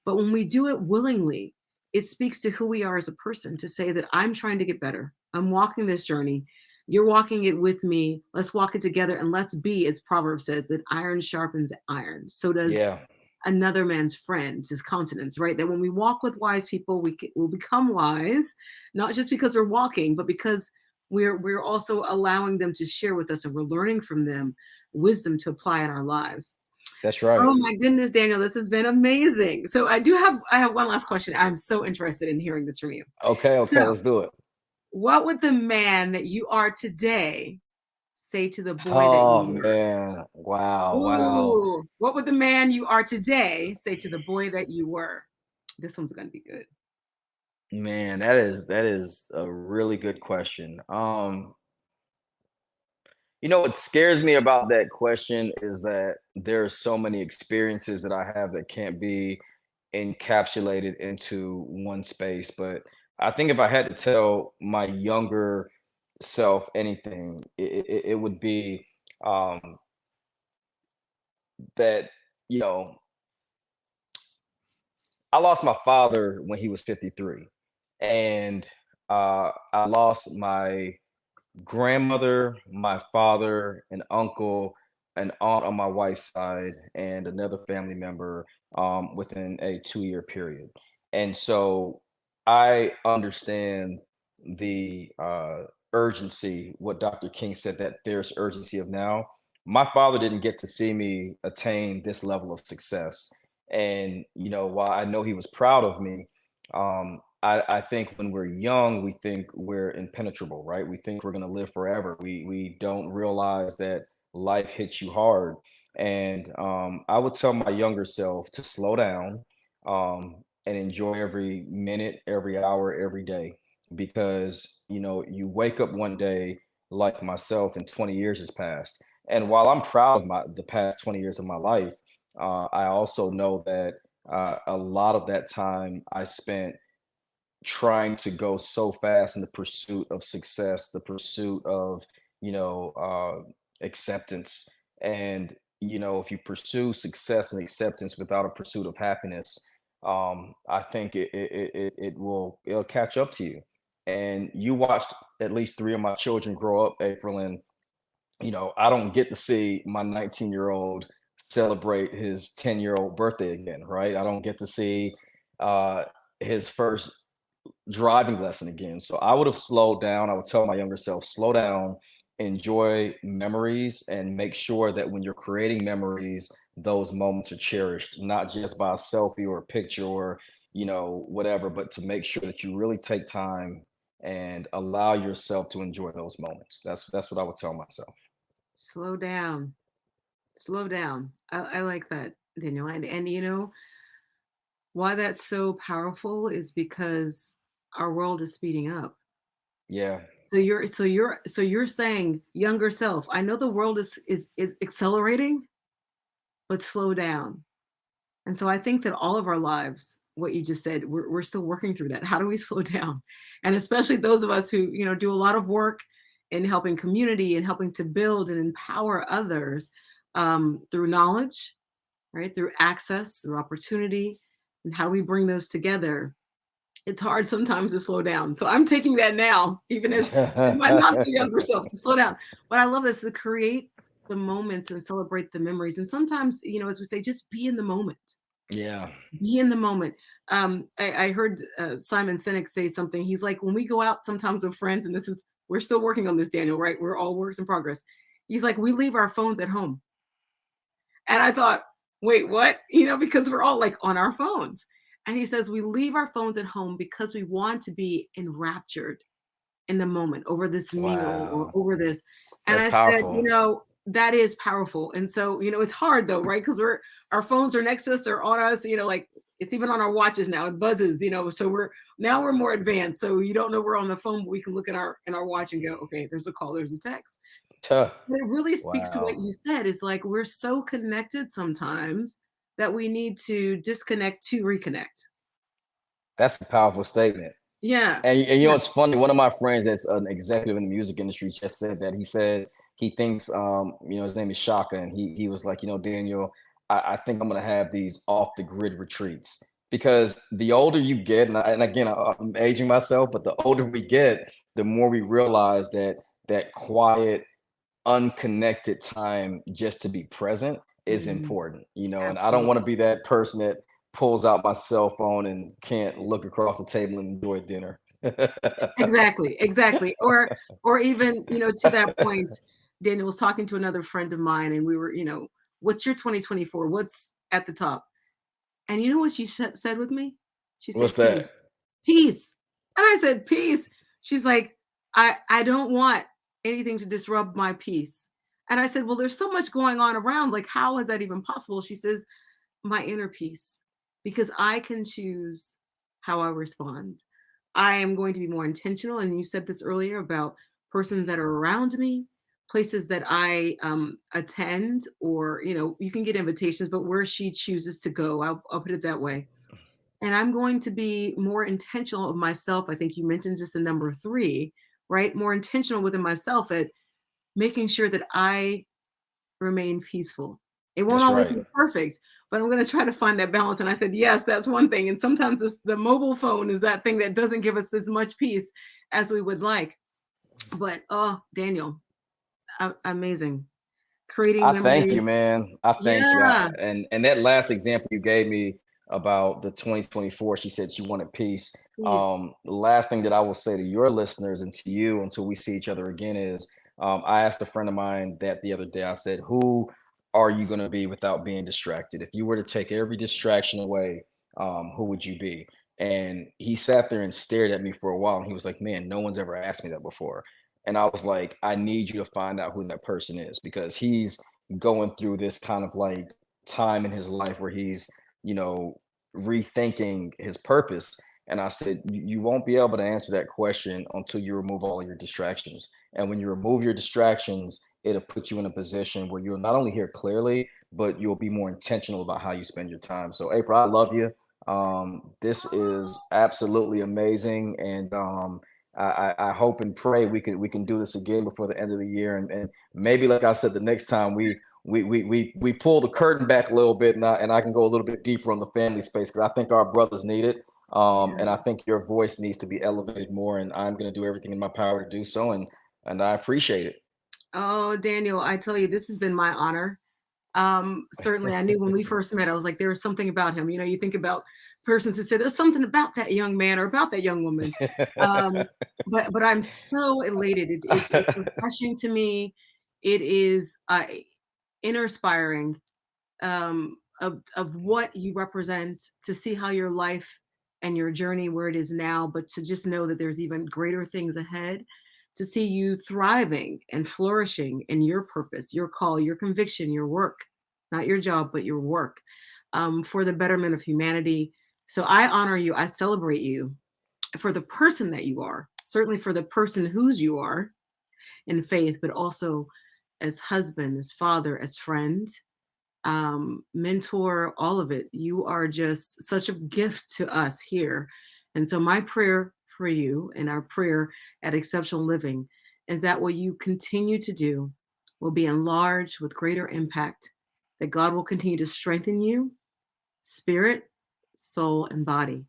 But when we do it willingly, it speaks to who we are as a person, to say that I'm trying to get better. I'm walking this journey. You're walking it with me. Let's walk it together. And let's be, as Proverbs says, that iron sharpens iron. So does Yeah. another man's friends, his countenance, right? That when we walk with wise people, we will become wise, not just because we're walking, but because we're also allowing them to share with us, and we're learning from them wisdom to apply in our lives. That's right. Oh my goodness, Daniel, this has been amazing. So I have one last question. I'm so interested in hearing this from you. Okay. Okay. So, Let's do it. what would the man that you are today say to the boy that Oh you were? man. Wow. Wow. Ooh, what would the man you are today say to the boy that you were? This one's going to be good. Man, that is a really good question. What scares me about that question is that there are so many experiences that I have that can't be encapsulated into one space. But I think if I had to tell my younger self anything, it would be um, that, you know, I lost my father when he was 53. And I lost my grandmother, my father, an uncle, an aunt on my wife's side, and another family member within a 2-year period. And so I understand the urgency, what Dr. King said, that fierce urgency of now. My father didn't get to see me attain this level of success. And, while I know he was proud of me, I think when we're young, we think we're impenetrable, right? We think we're going to live forever. We don't realize that life hits you hard. And I would tell my younger self to slow down and enjoy every minute, every hour, every day, because you wake up one day like myself, and 20 years has passed. And while I'm proud of the past 20 years of my life, I also know that a lot of that time I spent trying to go so fast in the pursuit of success, the pursuit of, acceptance. And, if you pursue success and acceptance without a pursuit of happiness, I think it'll catch up to you. And you watched at least three of my children grow up, April, and I don't get to see my 19-year-old celebrate his 10-year-old birthday again, right? I don't get to see uh, his first driving lesson again. So I would have slowed down. I would tell my younger self, slow down, enjoy memories, and make sure that when you're creating memories, those moments are cherished, not just by a selfie or a picture or, whatever, but to make sure that you really take time and allow yourself to enjoy those moments. That's what I would tell myself. Slow down. Slow down. I like that, Daniel. And why that's so powerful is because our world is speeding up. Yeah. So you're saying younger self. I know the world is accelerating, but slow down. And so I think that all of our lives, what you just said, we're still working through that. How do we slow down? And especially those of us who, do a lot of work in helping community and helping to build and empower others through knowledge, right? Through access, through opportunity, and how we bring those together. It's hard sometimes to slow down. So I'm taking that now, even as my not so younger self, to slow down. But I love this, to create the moments and celebrate the memories. And sometimes, as we say, just be in the moment. Yeah. Be in the moment. I heard Simon Sinek say something. He's like, when we go out sometimes with friends, and we're still working on this, Daniel, right? We're all works in progress. He's like, we leave our phones at home. And I thought, wait, what? Because we're all like on our phones. And he says, we leave our phones at home because we want to be enraptured in the moment over this meal or Wow. over this. And That's I said, powerful. that is powerful. And so, it's hard though, right? Because our phones are next to us, they're on us, like it's even on our watches now. It buzzes, so we're more advanced. So you don't know we're on the phone, but we can look in our watch and go, okay, there's a call, there's a text. Tuh. But it really speaks to what Wow. you said. Is like we're so connected sometimes that we need to disconnect to reconnect. That's a powerful statement. Yeah. And Yeah. it's funny. One of my friends that's an executive in the music industry just said that. He said he thinks, his name is Shaka, and he was like, Daniel, I think I'm gonna have these off the grid retreats, because the older you get, and again, I'm aging myself, but the older we get, the more we realize that that quiet, unconnected time just to be present is Mhm. important, and I don't want to Absolutely. be that person that pulls out my cell phone and can't look across the table and enjoy dinner. Exactly. Exactly. Or even, to that point, Daniel was talking to another friend of mine, and we were, what's your 2024? What's at the top? And you know what she said with me? She What's said, that? peace, peace. And I said, peace. She's like, I don't want anything to disrupt my peace. And I said, well, there's so much going on around. Like, how is that even possible? She says, my inner peace, because I can choose how I respond. I am going to be more intentional. And you said this earlier about persons that are around me, places that I attend, or, you can get invitations, but where she chooses to go, I'll put it that way. And I'm going to be more intentional of myself. I think you mentioned just the number three, right? More intentional within myself at making sure that I remain peaceful. It won't That's always right. be perfect, but I'm going to try to find that balance. And I said, yes, that's one thing. And sometimes the mobile phone is that thing that doesn't give us as much peace as we would like. But oh, Daniel, amazing. Creating I thank memories. you, man. I thank you. Yeah, And that last example you gave me about the 2024, she said she wanted peace. peace. The last thing that I will say to your listeners and to you until we see each other again is, I asked a friend of mine that the other day. I said, "Who are you going to be without being distracted? If you were to take every distraction away, who would you be?" And he sat there and stared at me for a while, and he was like, "Man, no one's ever asked me that before." And I was like, "I need you to find out who that person is, because he's going through this kind of like time in his life where he's, you know, rethinking his purpose." And I said, "You won't be able to answer that question until you remove all of your distractions. And when you remove your distractions, it'll put you in a position where you'll not only hear clearly, but you'll be more intentional about how you spend your time." So, April, I love you. This is absolutely amazing. And I hope and pray we can do this again before the end of the year, and maybe, like I said, the next time we pull the curtain back a little bit, and I can go a little bit deeper on the family space, because I think our brothers need it, and I think your voice needs to be elevated more, and I'm going to do everything in my power to do so, and I appreciate Oh, Daniel, I tell you, this has been my honor. Certainly, I knew when we first met, I was like, there was something about him. You think about persons who say there's something about that young man or about that young woman. Um, it. but I'm so elated. It's refreshing to me. It is inspiring, of what you represent, to see how your life and your journey where it is now, but to just know that there's even greater things ahead, to see you thriving and flourishing in your purpose, your call, your conviction, your work, not your job, but your work, for the betterment of humanity. So I honor you. I celebrate you for the person that you are, certainly for the person whose you are in faith, but also as husband, as father, as friend, mentor, all of it. You are just such a gift to us here. And so, my prayer for you and our prayer at Exceptional Living is that what you continue to do will be enlarged with greater impact, that God will continue to strengthen you, spirit, soul, and body.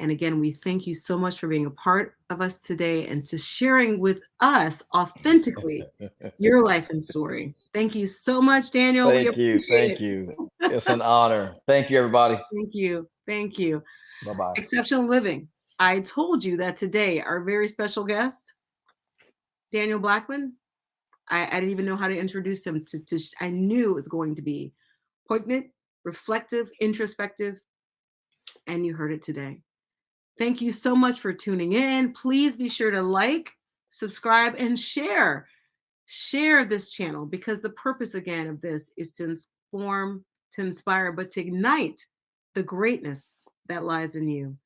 And again, we thank you so much for being a part of us today and to sharing with us authentically your life and story. Thank you so much, Daniel. We Thank you. appreciate Thank it. you. It's an honor. Thank you, everybody. Thank you. Thank you. Bye bye. Exceptional Living. I told you that today, our very special guest, Daniel Blackman, I didn't even know how to introduce him. I knew it was going to be poignant, reflective, introspective, and you heard it today. Thank you so much for tuning in. Please be sure to like, subscribe, and share. Share this channel, because the purpose again of this is to inform, to inspire, but to ignite the greatness that lies in you.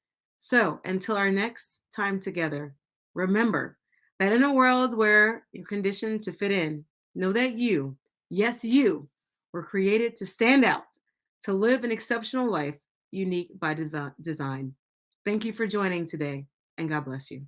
So until our next time together, remember that in a world where you're conditioned to fit in, know that you, yes, you, were created to stand out, to live an exceptional life unique by design. Thank you for joining today, and God bless you.